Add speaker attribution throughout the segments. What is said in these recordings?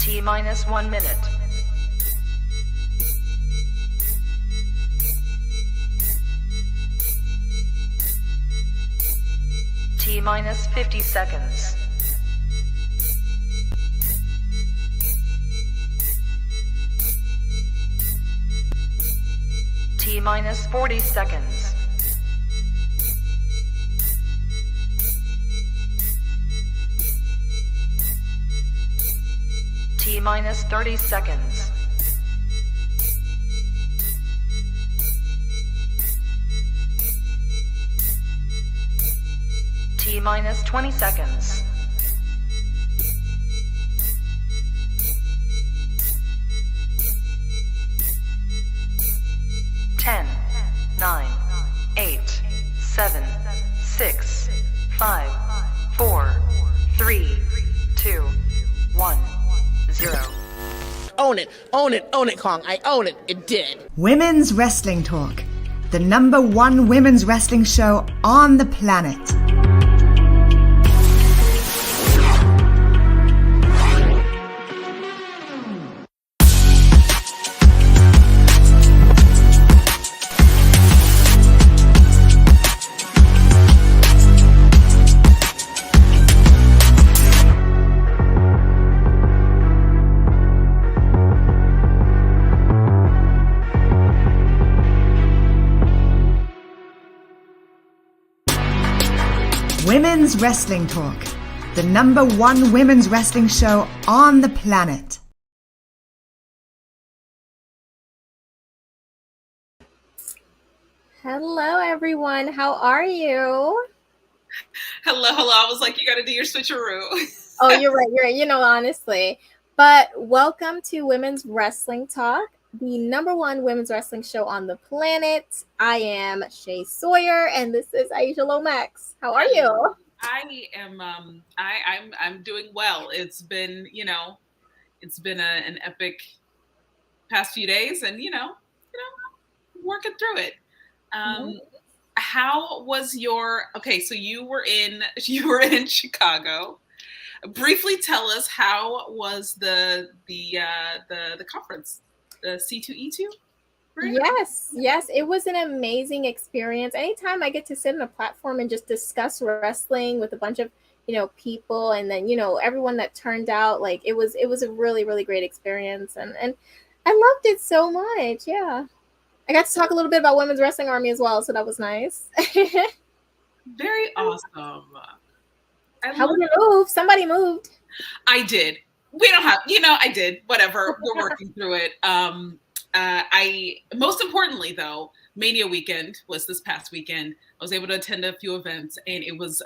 Speaker 1: T minus 1 minute. T minus 50 seconds. T minus 40 seconds. T minus 30 seconds. T minus 20 seconds. Ten, 9, 8, 7, 6, 5, 4, 3, 2, 1, 0.
Speaker 2: Own it, own it, own it, Kong. I own it. It did.
Speaker 3: Women's Wrestling Talk, the #1 women's wrestling show on the planet. Women's Wrestling Talk, the #1 women's wrestling show on the planet.
Speaker 4: Hello, everyone. How are you?
Speaker 5: Hello. I was like, you got to do your switcheroo.
Speaker 4: Oh, you're right. You know, honestly. But welcome to Women's Wrestling Talk, the #1 women's wrestling show on the planet. I am Shay Sawyer, and this is Aisha Lomax. How are you?
Speaker 5: I am. I'm doing well. It's been, an epic past few days, and working through it. How was your? Okay, so you were in Chicago. Briefly tell us, how was the conference, the C2E2?
Speaker 4: Yes, it was an amazing experience. Anytime I get to sit on a platform and just discuss wrestling with a bunch of people, and then everyone that turned out, like it was a really, really great experience, and I loved it so much. Yeah, I got to talk a little bit about Women's Wrestling Army as well, so that was nice.
Speaker 5: Very awesome.
Speaker 4: How would it move? Somebody moved.
Speaker 5: I did. We don't have, I did. Whatever. We're working through it. I most importantly though, Mania weekend was this past weekend. I was able to attend a few events, and it was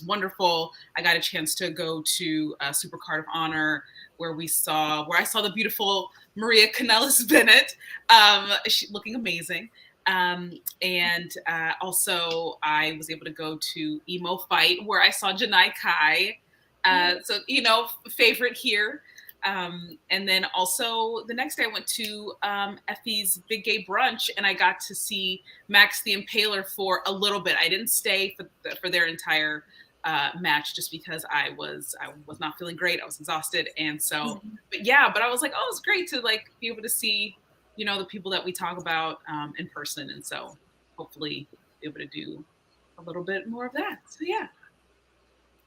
Speaker 5: wonderful. I got a chance to go to Supercard of Honor, where I saw the beautiful Maria Kanellis Bennett, she looking amazing. And also I was able to go to Emo Fight, where I saw Janai Kai. So, favorite here. And then also the next day I went to Effie's Big Gay Brunch, and I got to see Max the Impaler for a little bit. I didn't stay for their entire match, just because I was not feeling great. I was exhausted. And so, but I was like, oh, it's great to be able to see, the people that we talk about in person. And so hopefully be able to do a little bit more of that. So yeah.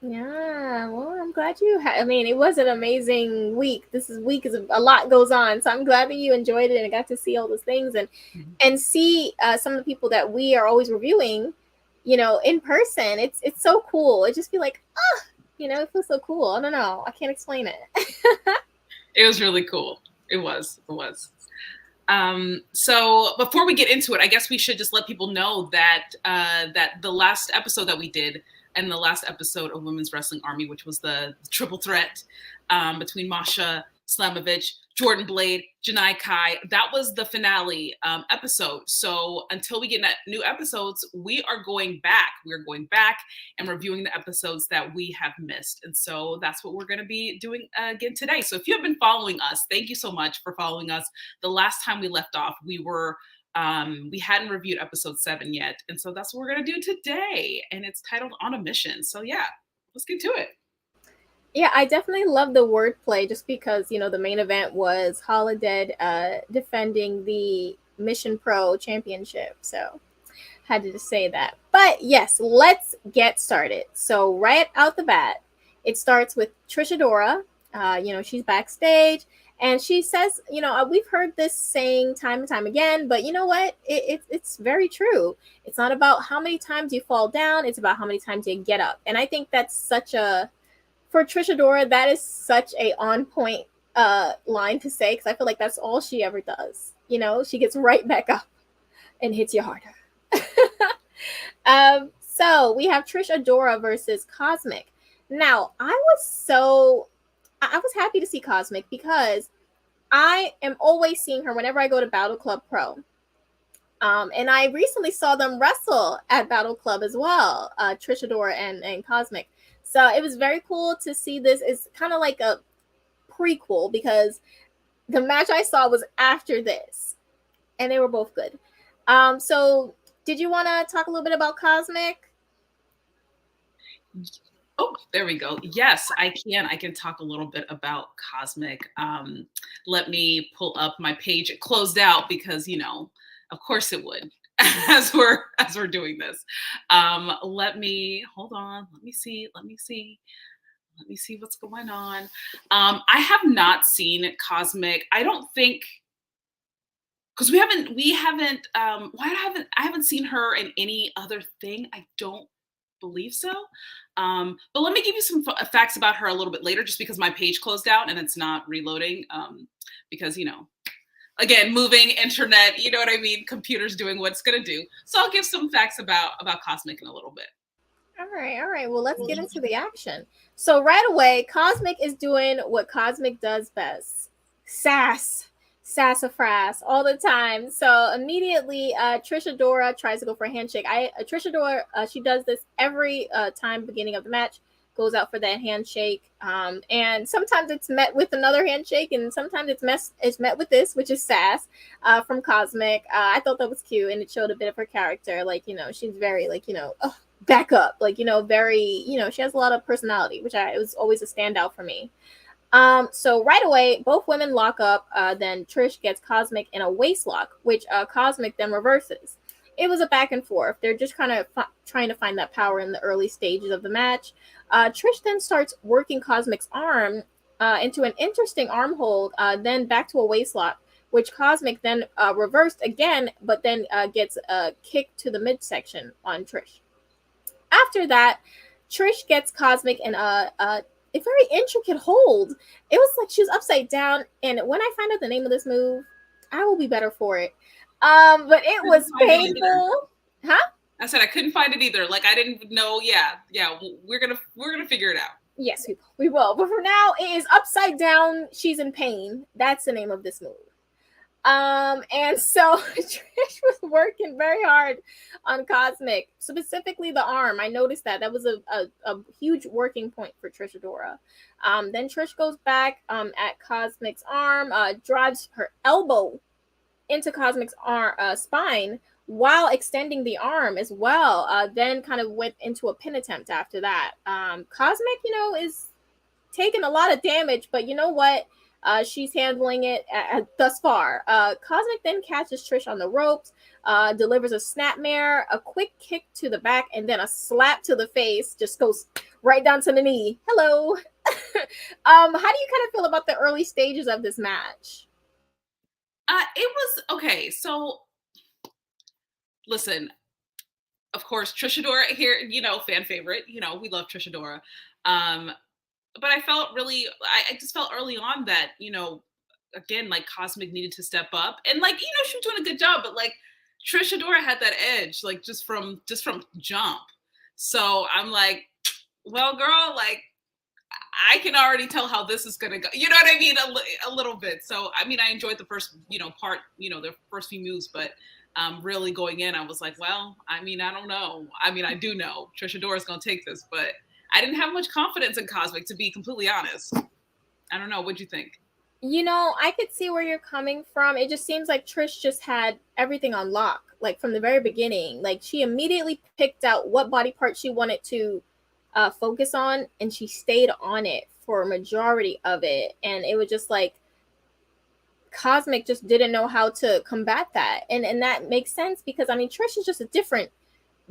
Speaker 4: Yeah, well, I'm glad it was an amazing week. This week is a lot goes on, so I'm glad that you enjoyed it and got to see all those things and see some of the people that we are always reviewing, in person. It's so cool. It just be like, it feels so cool. I don't know. I can't explain it.
Speaker 5: It was really cool. It was. So before we get into it, I guess we should just let people know that that the last episode that we did, and the last episode of Women's Wrestling Army, which was the triple threat between Masha Slamovich, Jordan Blade, Janai Kai, that was the finale episode. So until we get new episodes, we are going back. We're going back and reviewing the episodes that we have missed. And so that's what we're going to be doing again today. So if you have been following us, thank you so much for following us. The last time we left off, we hadn't reviewed episode 7 yet. And so that's what we're going to do today. And it's titled On a Mission. So yeah, let's get to it.
Speaker 4: Yeah, I definitely love the wordplay just because, the main event was Holidead defending the Mission Pro Championship. So had to just say that. But yes, let's get started. So right out the bat, it starts with Trish Adora. She's backstage and she says, we've heard this saying time and time again, but you know what? It's very true. It's not about how many times you fall down, it's about how many times you get up. And I think that's for Trish Adora, that is such a on point line to say because I feel like that's all she ever does. She gets right back up and hits you harder. So we have Trish Adora versus Cosmic. Now, I was happy to see Cosmic because I am always seeing her whenever I go to Battle Club Pro. And I recently saw them wrestle at Battle Club as well, Trish Adora and Cosmic. So it was very cool to see this. It's kind of like a prequel because the match I saw was after this, and they were both good. So did you want to talk a little bit about Cosmic?
Speaker 5: Oh, there we go. Yes, I can. I can talk a little bit about Cosmic. Let me pull up my page. It closed out because, of course it would as we're doing this. Let me hold on. Let me see what's going on. I have not seen Cosmic. I don't think because I haven't seen her in any other thing. I don't believe so. But let me give you some facts about her a little bit later, just because my page closed out and it's not reloading. Because, again, moving internet, you know what I mean? Computer's doing what it's going to do. So I'll give some facts about Cosmic in a little bit.
Speaker 4: All right. Well, let's get into the action. So right away, Cosmic is doing what Cosmic does best. Sassafras all the time. So immediately, Trish Adora tries to go for a handshake. Trish Adora, she does this every time beginning of the match, goes out for that handshake. And sometimes it's met with another handshake, and sometimes it's met with this, which is sass from Cosmic. I thought that was cute, and it showed a bit of her character. Like, she's very back up. Like, very, she has a lot of personality, which it was always a standout for me. So right away, both women lock up. Then Trish gets Cosmic in a waist lock, which Cosmic then reverses. It was a back and forth. They're just kind of trying to find that power in the early stages of the match. Trish then starts working Cosmic's arm into an interesting arm hold, then back to a waist lock, which Cosmic then reversed again, but then gets a kick to the midsection on Trish. After that, Trish gets Cosmic in a very intricate hold. It was like she was upside down, and when I find out the name of this move, I will be better for it. But it was painful. Huh?
Speaker 5: I said I couldn't find it either. Like I didn't know. Yeah. We're gonna figure it out.
Speaker 4: Yes, we will. But for now, it is upside down. She's in pain. That's the name of this move. And so Trish was working very hard on Cosmic, specifically the arm. I noticed that was a huge working point for Trish Adora. Then Trish goes back at Cosmic's arm, drives her elbow into Cosmic's spine while extending the arm as well. Then kind of went into a pin attempt after that. Cosmic, is taking a lot of damage, but you know what? She's handling it thus far. Cosmic then catches Trish on the ropes, delivers a snapmare, a quick kick to the back, and then a slap to the face. Just goes right down to the knee. Hello. How do you kind of feel about the early stages of this match?
Speaker 5: It was okay. So, listen. Of course, Trish Adora here. Fan favorite. We love Trish Adora. But I just felt early on that, again, like Cosmic needed to step up and she was doing a good job, but like Trish Adora had that edge, like just from jump. So I'm like, well, girl, like I can already tell how this is going to go. You know what I mean? A little bit. So, I mean, I enjoyed the first, part, the first few moves, but really going in, I was like, well, I mean, I don't know. I mean, I do know Trish Adora is going to take this, but I didn't have much confidence in Cosmic, to be completely honest. I don't know. What'd you think?
Speaker 4: I could see where you're coming from. It just seems like Trish just had everything on lock, like from the very beginning. Like she immediately picked out what body part she wanted to focus on, and she stayed on it for a majority of it, and it was just like Cosmic just didn't know how to combat that, and that makes sense because I mean Trish is just a different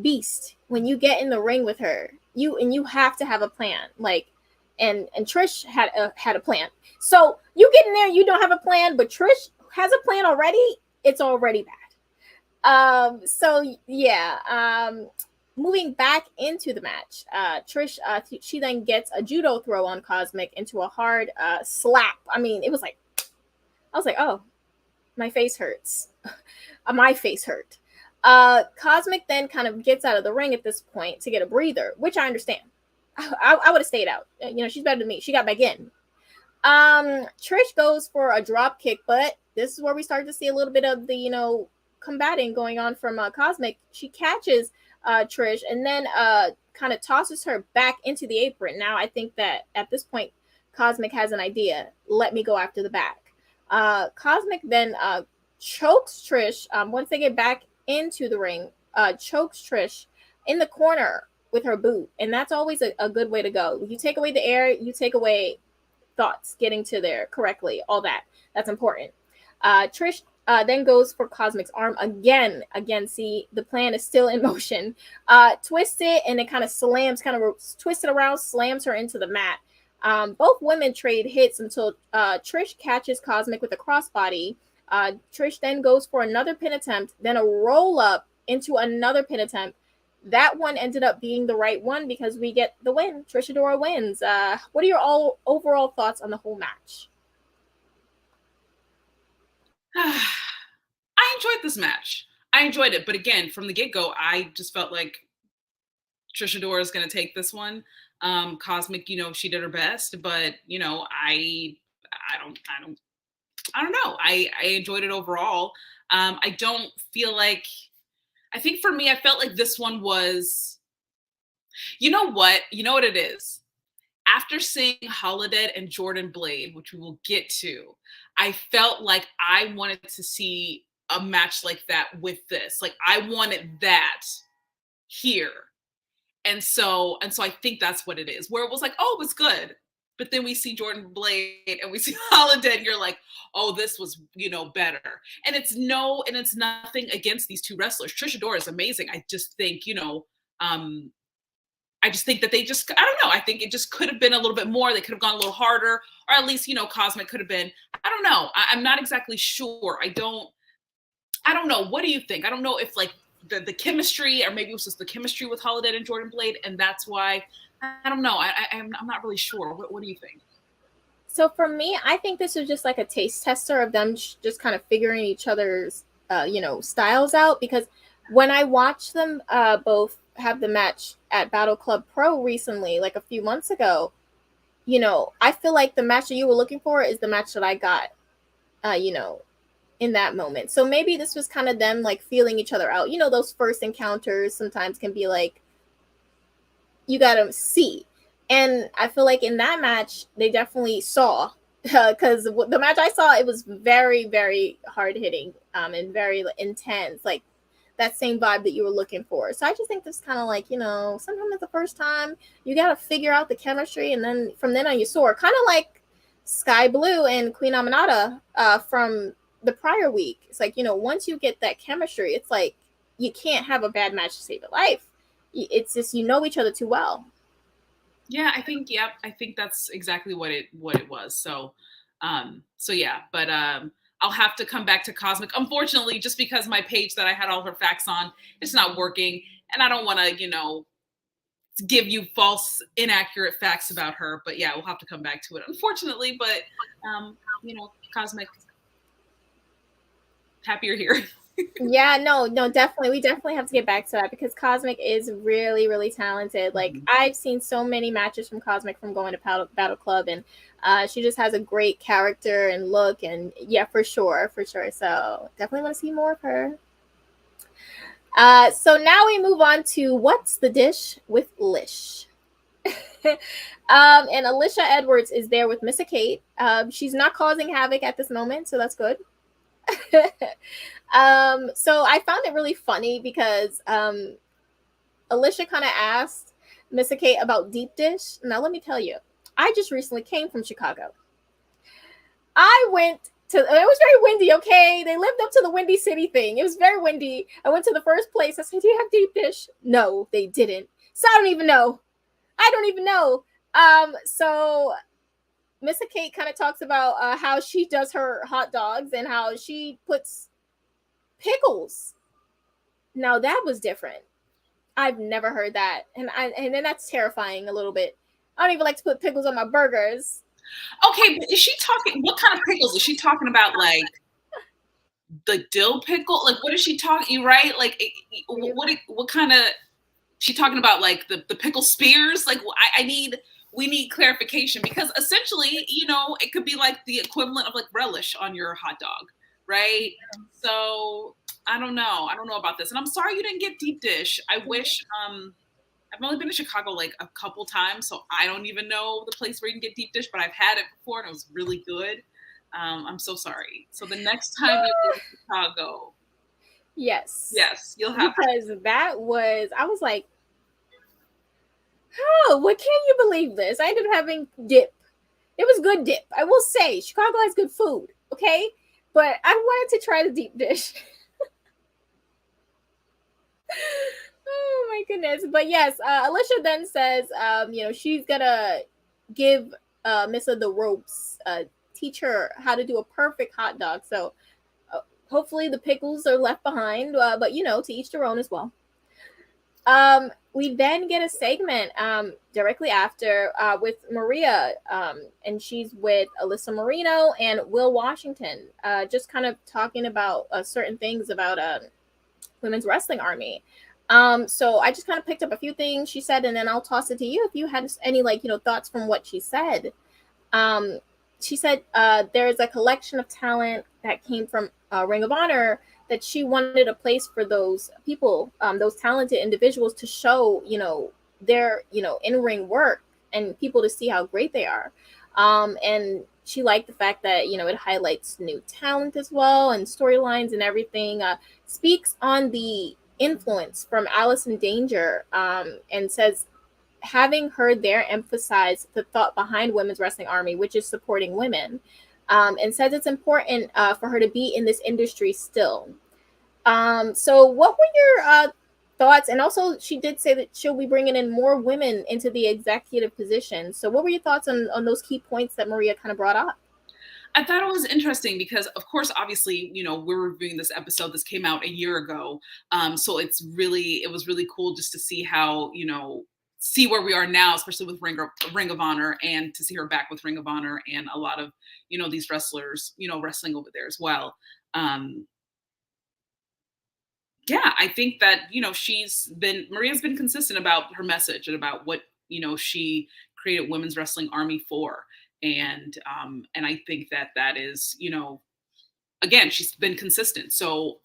Speaker 4: beast when you get in the ring with her. You have to have a plan, like, and Trish had a plan. So you get in there, you don't have a plan, but Trish has a plan already. It's already bad. So yeah. Moving back into the match, Trish, she then gets a judo throw on Cosmic into a hard slap. I mean, it was like, I was like, oh, my face hurts. My face hurt. Cosmic then kind of gets out of the ring at this point to get a breather, which I understand. I would have stayed out. You know, she's better than me. She got back in. Trish goes for a drop kick, but this is where we start to see a little bit of the, you know, combating going on from Cosmic. She catches Trish and then kind of tosses her back into the apron. Now I think that at this point Cosmic has an idea. Let me go after the back. Cosmic then chokes Trish once they get back into the ring, chokes Trish in the corner with her boot, and that's always a good way to go. You take away the air, you take away thoughts getting to there correctly, all that's important. Trish then goes for Cosmic's arm again. See, the plan is still in motion. Twists it, and it kind of twists it around, slams her into the mat. Both women trade hits until Trish catches Cosmic with a crossbody. Trish then goes for another pin attempt, then a roll up into another pin attempt. That one ended up being the right one because we get the win. Trish Adora wins. What are your overall thoughts on the whole match?
Speaker 5: I enjoyed this match. I enjoyed it, but again, from the get-go, I just felt like Trish Adora is going to take this one. Cosmic, you know, she did her best, but you know, I don't know. I enjoyed it overall. I don't feel like. I think for me, I felt like this one was. You know what it is. After seeing Holidead and Jordan Blade, which we will get to, I felt like I wanted to see a match like that with this. Like I wanted that here. And so I think that's what it is, where it was like, oh, it was good. But then we see Jordan Blade and we see Holiday, and you're like, oh, this was, you know, better. And it's nothing against these two wrestlers. Trish Adora is amazing. I just think, you know, I just think that I don't know. I think it just could have been a little bit more. They could have gone a little harder, or at least, you know, Cosmic could have been, I don't know. I'm not exactly sure. I don't know. What do you think? I don't know if like the chemistry, or maybe it was just the chemistry with Holiday and Jordan Blade, and that's why. I don't know. I'm not really sure. What do you think?
Speaker 4: So for me, I think this was just like a taste tester of them just kind of figuring each other's, you know, styles out. Because when I watched them both have the match at Battle Club Pro recently, like a few months ago, you know, I feel like the match that you were looking for is the match that I got, you know, in that moment. So maybe this was kind of them like feeling each other out. You know, those first encounters sometimes can be like, you gotta see. And I feel like in that match, they definitely saw, because the match I saw, it was very, very hard hitting and very intense, like that same vibe that you were looking for. So I just think this kind of like, you know, sometimes it's the first time you got to figure out the chemistry, and then from then on you soar, kind of like Sky Blue and Queen Aminata from the prior week. It's like, you know, once you get that chemistry, it's like you can't have a bad match to save your life. It's just, you know each other too well.
Speaker 5: Yeah, I think that's exactly what it was. So yeah, but I'll have to come back to Cosmic, unfortunately, just because my page that I had all her facts on, it's not working, and I don't want to, you know, give you false, inaccurate facts about her. But yeah, we'll have to come back to it, unfortunately. But you know, Cosmic, happy you're here.
Speaker 4: Yeah, no, definitely. We definitely have to get back to that because Cosmic is really, really talented. Like I've seen so many matches from Cosmic from going to Battle Club, and she just has a great character and look, and yeah, for sure. So definitely want to see more of her. So now we move on to What's the Dish with Lish. And Alicia Edwards is there with Missa Kate. She's not causing havoc at this moment, so that's good. So I found it really funny because Alicia kind of asked Missa Kate about deep dish. Now let me tell you, I just recently came from Chicago. I went to, it was very windy, okay? They lived up to the Windy City thing. It was very windy. I went to the first place. I said, do you have deep dish? No, they didn't. So I don't even know. So Missa Kate kind of talks about how she does her hot dogs and how she puts pickles. Now that was different. I've never heard that. And then that's terrifying a little bit. I don't even like to put pickles on my burgers.
Speaker 5: Okay, but is she talking, what kind of pickles? Is she talking about like the dill pickle? Like what is she talking, right? Like what kind of, she talking about like the pickle spears? Like we need clarification, because essentially, you know, it could be like the equivalent of like relish on your hot dog, right? So I don't know about this. And I'm sorry you didn't get deep dish. I wish, I've only been to Chicago like a couple times, so I don't even know the place where you can get deep dish, but I've had it before and it was really good. I'm so sorry. So the next time you go to Chicago.
Speaker 4: Yes,
Speaker 5: you'll have,
Speaker 4: because I was like, oh, what, can you believe this? I ended up having dip. It was good dip. I will say, Chicago has good food, okay? But I wanted to try the deep dish. Oh my goodness. But yes, Alicia then says, you know, she's gonna give Missa the ropes, teach her how to do a perfect hot dog. So hopefully the pickles are left behind, but you know, to each their own as well. We then get a segment directly after with Maria, and she's with Alyssa Marino and Will Washington, just kind of talking about certain things about Women's Wrestling Army. So I just kind of picked up a few things she said, and then I'll toss it to you if you had any, like, you know, thoughts from what she said. She said there's a collection of talent that came from Ring of Honor, that she wanted a place for those people, those talented individuals, to show, you know, their, you know, in-ring work and people to see how great they are. And she liked the fact that, you know, it highlights new talent as well, and storylines and everything. Speaks on the influence from Allison Danger, and says, having heard their emphasize the thought behind Women's Wrestling Army, which is supporting women, and says it's important for her to be in this industry still. So what were your thoughts? And also, she did say that she'll be bringing in more women into the executive position. So what were your thoughts on those key points that Maria kind of brought up?
Speaker 5: I thought it was interesting because, of course, obviously, you know, we're reviewing this episode. This came out a year ago. So it was really cool just to see how, you know, see where we are now, especially with Ring of Honor, and to see her back with Ring of Honor and a lot of, you know, these wrestlers, you know, wrestling over there as well. Yeah, I think that, you know, Maria's been consistent about her message and about what, you know, she created Women's Wrestling Army for. And I think that is, you know, again, she's been consistent. So,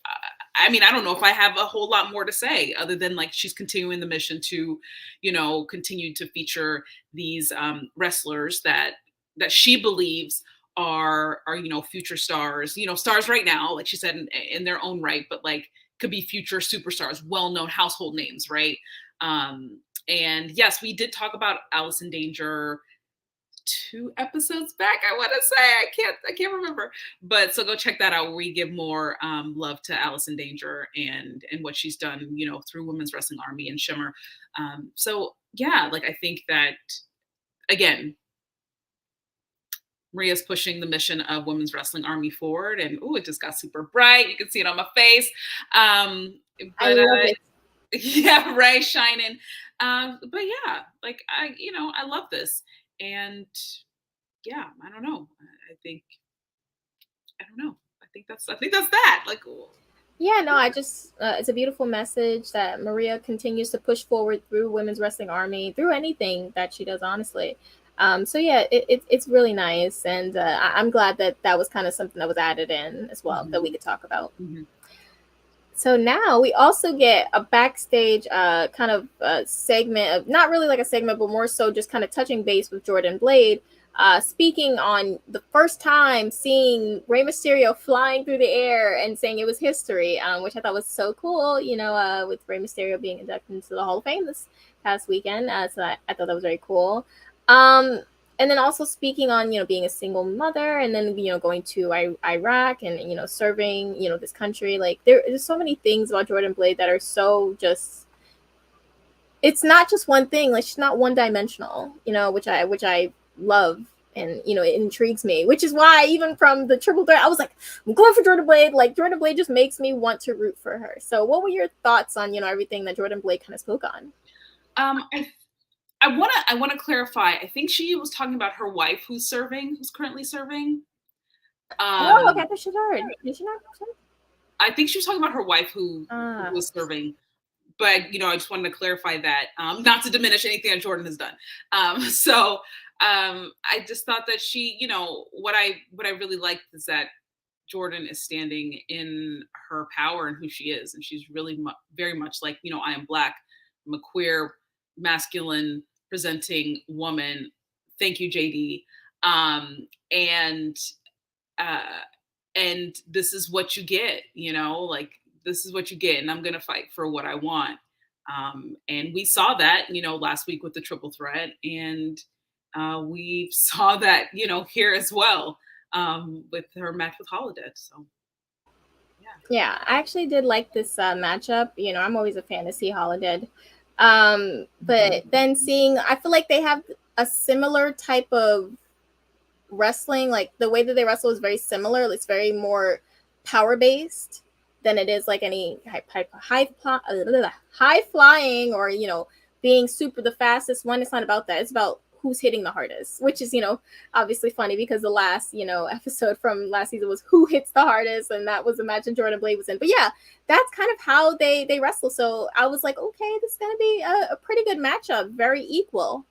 Speaker 5: I mean, I don't know if I have a whole lot more to say other than, like, she's continuing the mission to, you know, continue to feature these wrestlers that she believes are, you know, future stars, you know, stars right now, like she said, in their own right, but like could be future superstars, well-known household names, right? And yes, we did talk about Allison Danger 2 episodes back, I want to say. I can't remember, but so go check that out, where we give more love to Allison Danger and what she's done, you know, through Women's Wrestling Army and Shimmer. So yeah, like, I think that, again, Maria's pushing the mission of Women's Wrestling Army forward, and it just got super bright. You can see it on my face.
Speaker 4: I love it.
Speaker 5: Yeah, right, shining. But yeah, like, I love this. And yeah, I don't know. I think that's that. Like,
Speaker 4: yeah, no, it's a beautiful message that Maria continues to push forward through Women's Wrestling Army, through anything that she does, honestly. So yeah, it's really nice, and I'm glad that was kind of something that was added in as well, that we could talk about.
Speaker 5: Mm-hmm.
Speaker 4: So now we also get a backstage kind of segment of, not really like a segment, but more so just kind of touching base with Jordan Blade, speaking on the first time seeing Rey Mysterio flying through the air and saying it was history, which I thought was so cool, you know, with Rey Mysterio being inducted into the Hall of Fame this past weekend. So I thought that was very cool. and then also speaking on, being a single mother, and then, going to Iraq, and, serving, this country. Like, there's so many things about Jordan Blade that are so just, it's not just one thing. Like, she's not one dimensional, which I love. And, it intrigues me, which is why even from the triple threat, I was like, I'm going for Jordan Blade. Like, Jordan Blade just makes me want to root for her. So what were your thoughts on, everything that Jordan Blade kind of spoke on?
Speaker 5: I want to clarify. I think she was talking about her wife who's currently serving.
Speaker 4: Oh, okay. I thought she heard. Did she not?
Speaker 5: I think she was talking about her wife who was serving. But, I just wanted to clarify that, not to diminish anything that Jordan has done. I just thought that she, what I really liked is that Jordan is standing in her power and who she is. And she's really very much like, I am Black, I'm a queer, masculine presenting woman. Thank you, JD. And this is what you get, like, this is what you get, and I'm going to fight for what I want. And we saw that, last week with the triple threat, and we saw that, here as well, with her match with Holidead. So,
Speaker 4: yeah, I actually did like this matchup. I'm always a fan to see Holidead. But then I feel like they have a similar type of wrestling. Like, the way that they wrestle is very similar. It's very more power based than it is like any high flying or, being super the fastest one. It's not about that. It's about who's hitting the hardest, which is, obviously funny because the last, episode from last season was who hits the hardest. And that was the match that Jordan Blade was in. But yeah, that's kind of how they wrestle. So I was like, okay, this is going to be a pretty good matchup. Very equal.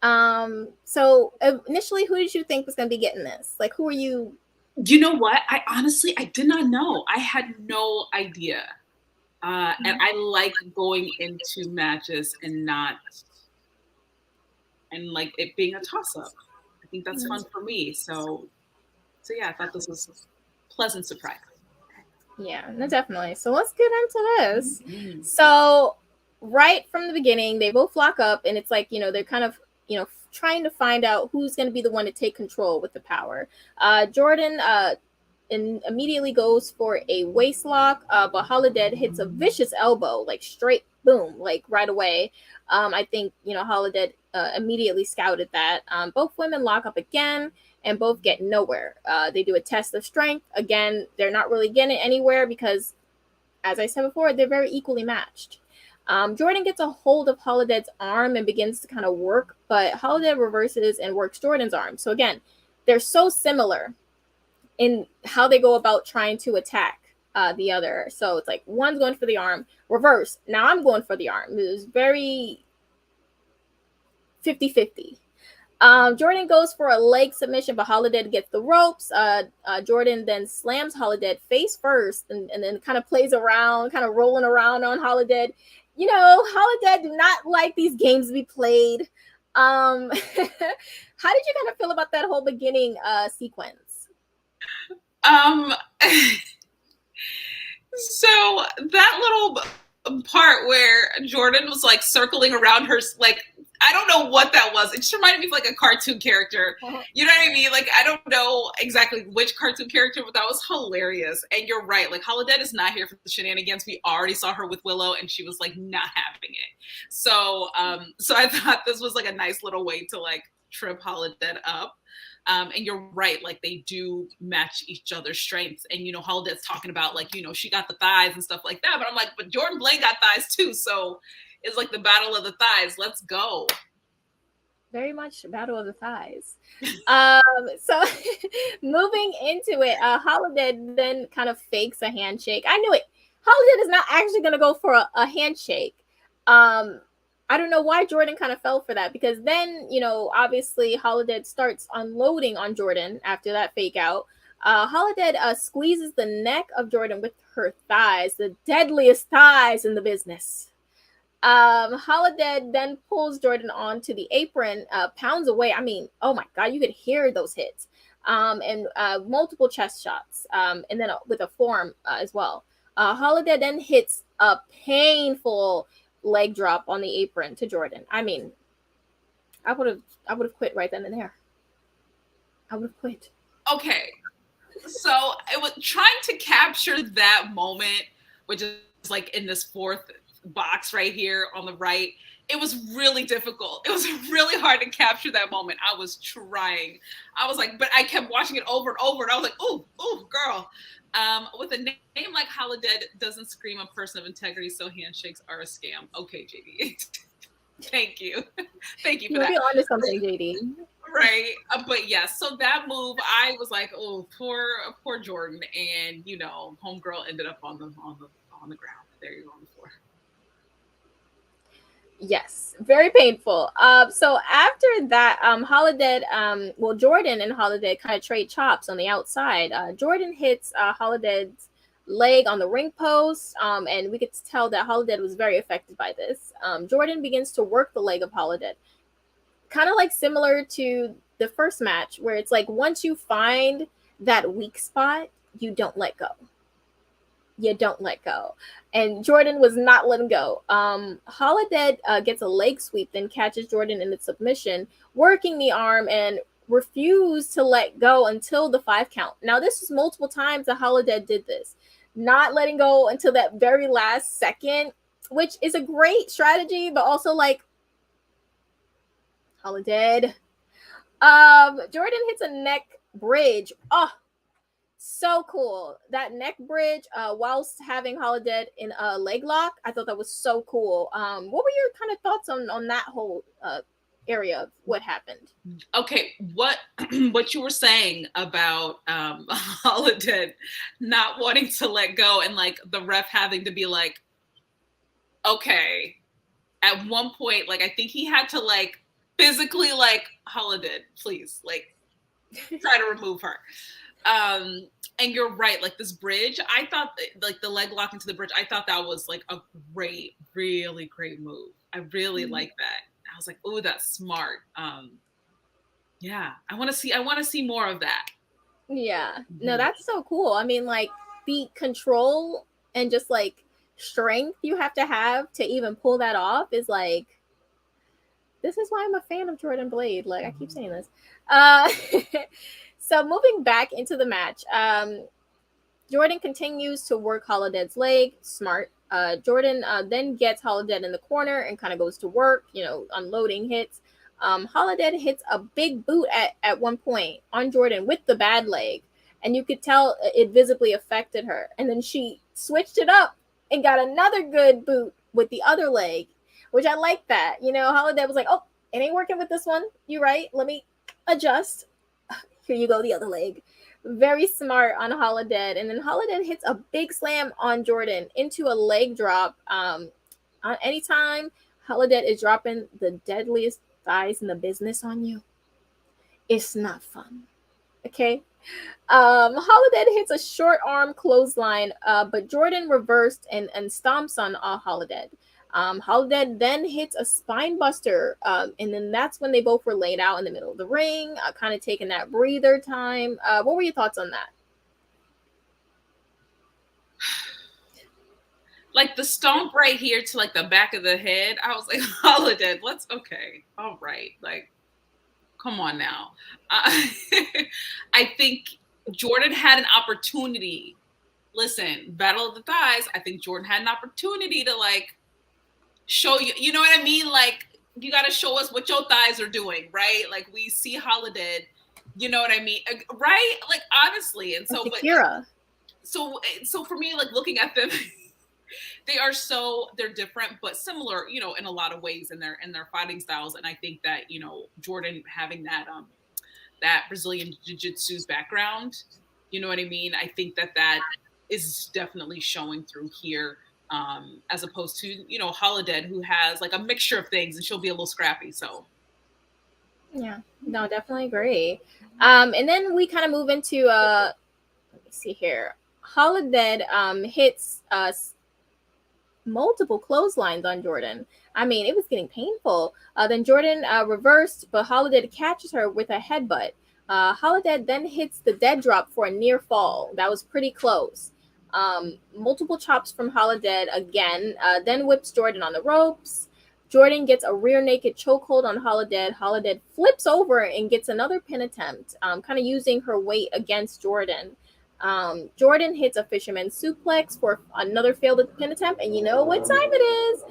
Speaker 4: So initially, who did you think was going to be getting this? Like, who are you?
Speaker 5: You know what? I did not know. I had no idea. And I like going into matches and like it being a toss-up. I think that's fun for me. So yeah, I thought this was a pleasant surprise.
Speaker 4: Yeah, no, definitely. So let's get into this. So right from the beginning, they both lock up, and it's like, they're kind of, trying to find out who's going to be the one to take control with the power. Jordan immediately goes for a waist lock, but Holidead hits a vicious elbow, like straight boom, like right away. I think, Holidead immediately scouted that. Both women lock up again and both get nowhere. They do a test of strength. Again, they're not really getting anywhere because, as I said before, they're very equally matched. Jordan gets a hold of Holidead's arm and begins to kind of work, but Holidead reverses and works Jordan's arm. So again, they're so similar in how they go about trying to attack the other. So it's like one's going for the arm, reverse. Now I'm going for the arm. It was very 50-50. Jordan goes for a leg submission, but Holidead gets the ropes. Jordan then slams Holidead face first and then kind of plays around, kind of rolling around on Holidead. Holidead do not like these games to be played. How did you kind of feel about that whole beginning sequence?
Speaker 5: So that little part where Jordan was like circling around her, like, I don't know what that was. It just reminded me of like a cartoon character. You know what I mean? Like, I don't know exactly which cartoon character, but that was hilarious. And you're right. Like, Holidead is not here for the shenanigans. We already saw her with Willow and she was like not having it. So I thought this was like a nice little way to like trip Holidead up. And you're right, like they do match each other's strengths. And, Holidead's talking about like, she got the thighs and stuff like that. But I'm like, but Jordan Blade got thighs too. So it's like the battle of the thighs. Let's go.
Speaker 4: Very much battle of the thighs. So moving into it, Holidead then kind of fakes a handshake. I knew it. Holidead is not actually going to go for a handshake. I don't know why Jordan kind of fell for that, because then, obviously Holidead starts unloading on Jordan after that fake out. Holidead squeezes the neck of Jordan with her thighs, the deadliest thighs in the business. Holidead then pulls Jordan onto the apron, pounds away. I mean, oh my God, you could hear those hits. And multiple chest shots, and then with a forearm as well. Holidead then hits a painful leg drop on the apron to Jordan. I mean, I would have quit right then and there. I would have quit.
Speaker 5: Okay. So it was trying to capture that moment, which is like in this fourth box right here on the right. It was really difficult. It was really hard to capture that moment. I was trying. I was like, but I kept watching it over and over, and I was like, oh, girl. With a name like Holidead doesn't scream a person of integrity, so handshakes are a scam. Okay, JD. Thank you. Thank you for that.
Speaker 4: You're onto something, JD.
Speaker 5: Right. But yes, so that move, I was like, oh, poor Jordan. And homegirl ended up on the ground. There you go, on the floor.
Speaker 4: Yes, very painful. So after that, Holidead, Jordan and Holidead kind of trade chops on the outside. Jordan hits Holidead's leg on the ring post, and we could tell that Holidead was very affected by this. Jordan begins to work the leg of Holidead, kind of like similar to the first match, where it's like once you find that weak spot, you don't let go. You don't let go. And Jordan was not letting go. Holidead gets a leg sweep, then catches Jordan in the submission, working the arm and refused to let go until the 5 count. Now, this was multiple times that Holidead did this, not letting go until that very last second, which is a great strategy, but also like Holidead. Jordan hits a neck bridge. Oh, so cool. That neck bridge whilst having Holidead in a leg lock. I thought that was so cool. What were your kind of thoughts on that whole area of what happened?
Speaker 5: Okay, what you were saying about Holidead not wanting to let go and like the ref having to be like, okay. At one point, like I think he had to like physically like Holidead, please, like try to remove her. And you're right, like this bridge, I thought like the leg lock into the bridge, I thought that was like a really great move. I really like that. I was like, oh, that's smart. Yeah, I want to see more of that.
Speaker 4: Yeah, no, that's so cool. I mean, like the control and just like strength you have to even pull that off is like, this is why I'm a fan of Jordan Blade. Like I keep saying this. So moving back into the match, Jordan continues to work Holidead's leg. Smart. Jordan then gets Holidead in the corner and kind of goes to work, unloading hits. Holidead hits a big boot at one point on Jordan with the bad leg, and you could tell it visibly affected her. And then she switched it up and got another good boot with the other leg, which I like that. Holidead was like, oh, it ain't working with this one. You're right. Let me adjust. Here you go, the other leg. Very smart on Holidead. And then Holidead hits a big slam on Jordan into a leg drop. Anytime Holidead is dropping the deadliest thighs in the business on you, it's not fun. Okay? Holidead hits a short arm clothesline, but Jordan reversed and stomps on Holidead. Holidead then hits a spine buster, and then that's when they both were laid out in the middle of the ring, kind of taking that breather time. What were your thoughts on that?
Speaker 5: Like the stomp right here to like the back of the head, I was like, Holidead, okay, all right, like, come on now. I think Jordan had an opportunity. Listen, Battle of the Thighs, I think Jordan had an opportunity to like show you know what I mean? Like, you got to show us what your thighs are doing, right? Like, we see Holidead, you know what I mean? Right? Like, honestly. And so, so for me, like, looking at them, they're different, but similar, in a lot of ways in their fighting styles. And I think that, Jordan having that Brazilian jiu-jitsu's background, you know what I mean? I think that is definitely showing through here. As opposed to, Holidead, who has like a mixture of things, and she'll be a little scrappy. So,
Speaker 4: yeah, no, definitely agree. And then we kind of move into let me see here. Holidead hits multiple clotheslines on Jordan. I mean, it was getting painful. Then Jordan reversed, but Holidead catches her with a headbutt. Holidead then hits the dead drop for a near fall. That was pretty close. Multiple chops from Holidead again, then whips Jordan on the ropes. Jordan gets a rear naked chokehold on Holidead. Holidead flips over and gets another pin attempt, kind of using her weight against Jordan. Jordan hits a fisherman suplex for another failed pin attempt, and you know what time it is.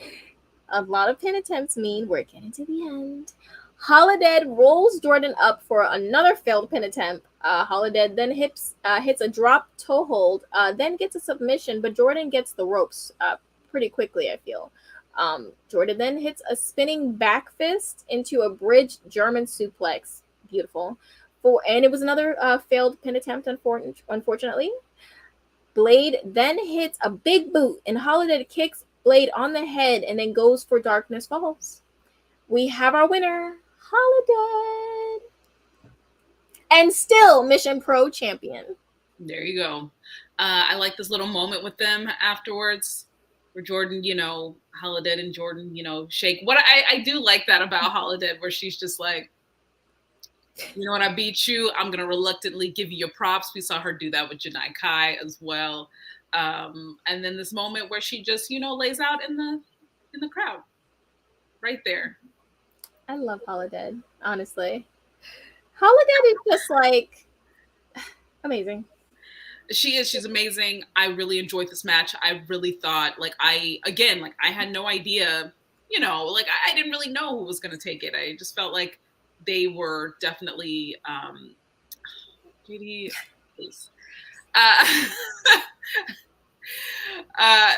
Speaker 4: A lot of pin attempts mean we're getting to the end. Holidead rolls Jordan up for another failed pin attempt. Holidead then hits a drop toe hold, then gets a submission, but Jordan gets the ropes pretty quickly, I feel. Jordan then hits a spinning back fist into a bridge German suplex. Beautiful. And it was another failed pin attempt, unfortunately. Blade then hits a big boot, and Holidead kicks Blade on the head and then goes for Darkness Falls. We have our winner, Holidead. And still Mission Pro champion.
Speaker 5: There you go. I like this little moment with them afterwards where Jordan, Holidead and Jordan, shake. What I do like that about Holidead, where she's just like, when I beat you, I'm going to reluctantly give you your props. We saw her do that with Janai Kai as well. And then this moment where she just, lays out in the crowd right there.
Speaker 4: I love Holidead, honestly. Holidead is just like amazing.
Speaker 5: She's amazing. I really enjoyed this match. I really thought I had no idea, I didn't really know who was going to take it. I just felt like they were definitely, JD, please. Now I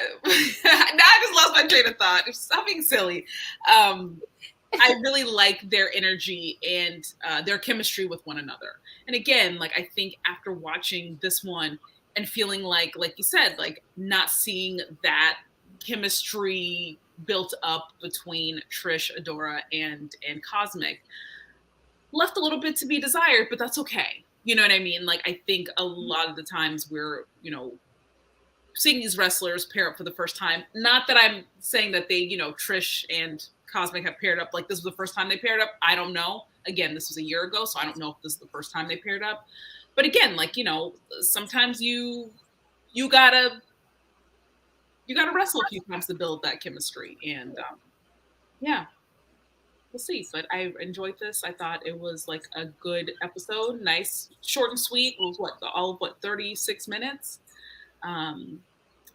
Speaker 5: just lost my train of thought. Stop being silly. I really like their energy and their chemistry with one another. And again, I think after watching this one and feeling like you said, not seeing that chemistry built up between Trish, Adora, and Cosmic left a little bit to be desired, but that's okay. You know what I mean? I think a lot of the times we're, seeing these wrestlers pair up for the first time. Not that I'm saying that they, Trish and Cosmic have paired up this was the first time they paired up. I don't know. Again, this was a year ago, so I don't know if this is the first time they paired up. But again, sometimes you gotta wrestle a few times to build that chemistry. And yeah, we'll see. But I enjoyed this. I thought it was a good episode. Nice, short and sweet. It was 36 minutes.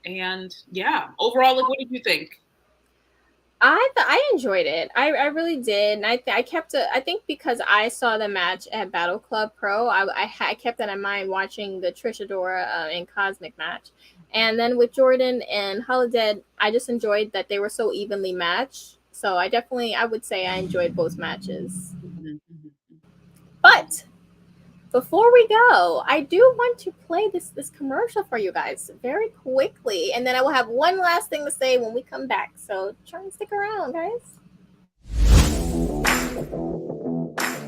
Speaker 5: And yeah, overall, what did you think?
Speaker 4: I enjoyed it. I really did. And I think because I saw the match at Battle Club Pro, I kept that in mind watching the Trish Adora and Cosmic match. And then with Jordan and Holidead, I just enjoyed that they were so evenly matched. So I would say I enjoyed both matches. But before we go, I do want to play this commercial for you guys very quickly, and then I will have one last thing to say when we come back. So try and stick around, guys.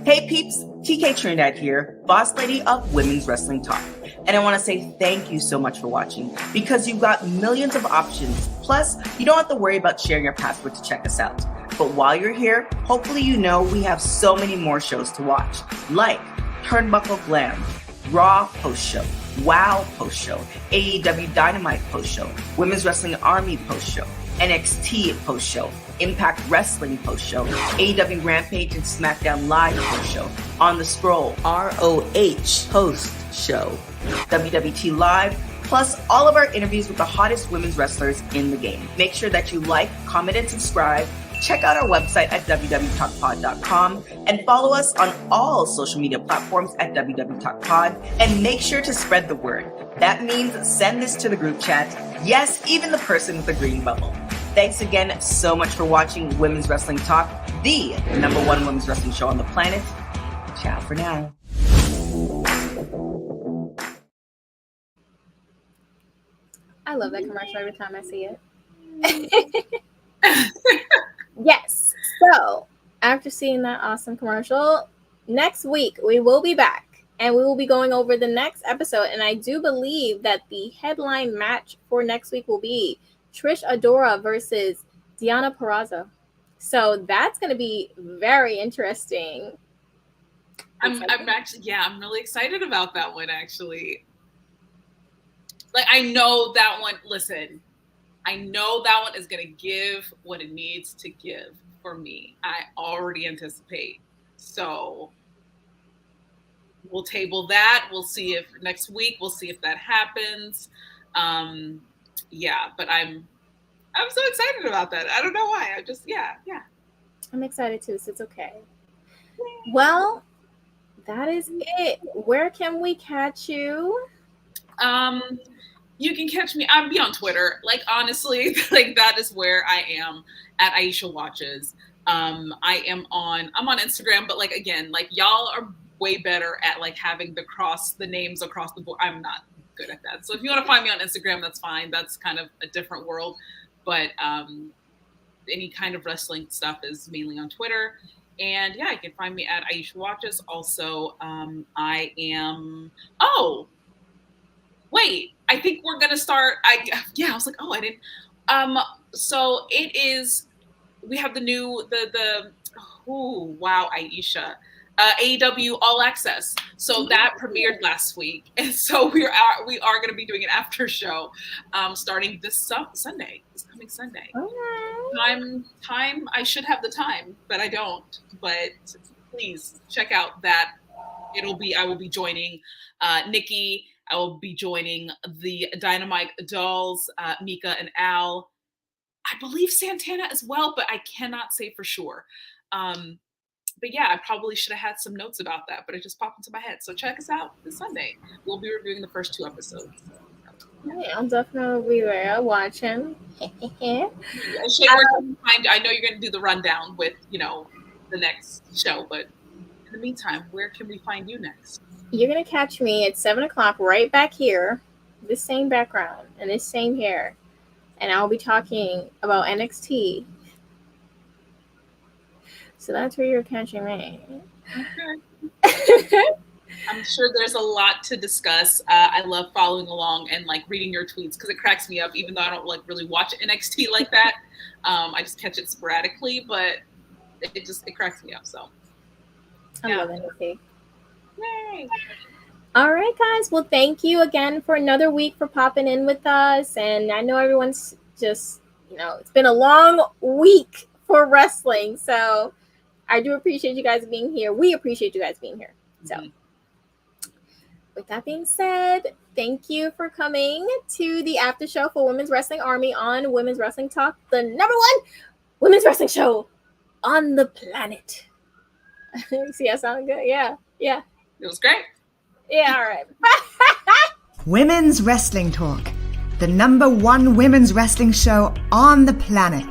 Speaker 6: Hey peeps, TK Trinidad here, boss lady of Women's Wrestling Talk. And I want to say thank you so much for watching, because you've got millions of options. Plus, you don't have to worry about sharing your password to check us out. But while you're here, hopefully we have so many more shows to watch, like Turnbuckle Glam, Raw post-show, WoW post-show, AEW Dynamite post-show, Women's Wrestling Army post-show, NXT post-show, Impact Wrestling post-show, AEW Rampage and SmackDown Live post-show, On the Scroll, ROH post-show, WWT Live, plus all of our interviews with the hottest women's wrestlers in the game. Make sure that you like, comment, and subscribe. Check out our website at www.talkpod.com and follow us on all social media platforms at www.talkpod, and make sure to spread the word. That means send this to the group chat. Yes, even the person with the green bubble. Thanks again so much for watching Women's Wrestling Talk, the #1 women's wrestling show on the planet. Ciao for now.
Speaker 4: I love that commercial every time I see it. Yes. So after seeing that awesome commercial, next week we will be back and we will be going over the next episode. And I do believe that the headline match for next week will be Trish Adora versus Deonna Purrazzo. So that's going to be very interesting.
Speaker 5: I'm really excited about that one, actually. I know that one, listen, I know that one is going to give what it needs to give for me. I already anticipate. So we'll table that. We'll see if next week, we'll see if that happens. Yeah, but I'm so excited about that. I don't know why. I just, yeah.
Speaker 4: I'm excited too, so it's okay. Well, that is it. Where can we catch you?
Speaker 5: You can catch me. I'll be on Twitter. Like, honestly, like that is where I am, at Aisha Watches. I'm on Instagram, but like, again, like y'all are way better at like having the names across the board. I'm not good at that. So if you want to find me on Instagram, that's fine. That's kind of a different world. But any kind of wrestling stuff is mainly on Twitter. And yeah, you can find me at Aisha Watches. Also, I think we're gonna start. I was like, I didn't. So it is. We have the new Aisha. AEW All Access. So that premiered last week, and so we are going to be doing an after show starting this Sunday, this coming Sunday.
Speaker 4: Okay.
Speaker 5: Time. I should have the time, but I don't. But please check out that. I will be joining Nikki. I will be joining the Dynamite Dolls, Mika and Al. I believe Santana as well, but I cannot say for sure. But yeah, I probably should have had some notes about that, but it just popped into my head. So check us out this Sunday. We'll be reviewing the first 2 episodes.
Speaker 4: Yeah, I'll definitely be there watching.
Speaker 5: I know you're going to do the rundown with, the next show, but in the meantime, where can we find you next?
Speaker 4: You're going to catch me at 7 o'clock right back here, this same background and this same hair. And I'll be talking about NXT. So that's where you're catching me.
Speaker 5: Okay. I'm sure there's a lot to discuss. I love following along and like reading your tweets because it cracks me up, even though I don't like really watch NXT like that. I just catch it sporadically, but it cracks me up. So
Speaker 4: I love NXT.
Speaker 5: Yay.
Speaker 4: All right, guys. Well, thank you again for another week for popping in with us. And I know everyone's just, it's been a long week for wrestling. So I do appreciate you guys being here. We appreciate you guys being here. So with that being said, thank you for coming to the after show for Women's Wrestling Army on Women's Wrestling Talk, the #1 women's wrestling show on the planet. See, I sound good? Yeah.
Speaker 5: It was great.
Speaker 4: Yeah, all right.
Speaker 3: Women's Wrestling Talk, the #1 women's wrestling show on the planet.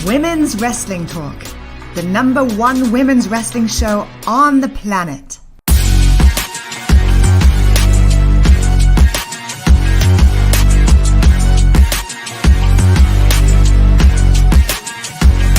Speaker 3: Women's Wrestling Talk, the #1 women's wrestling show on the planet.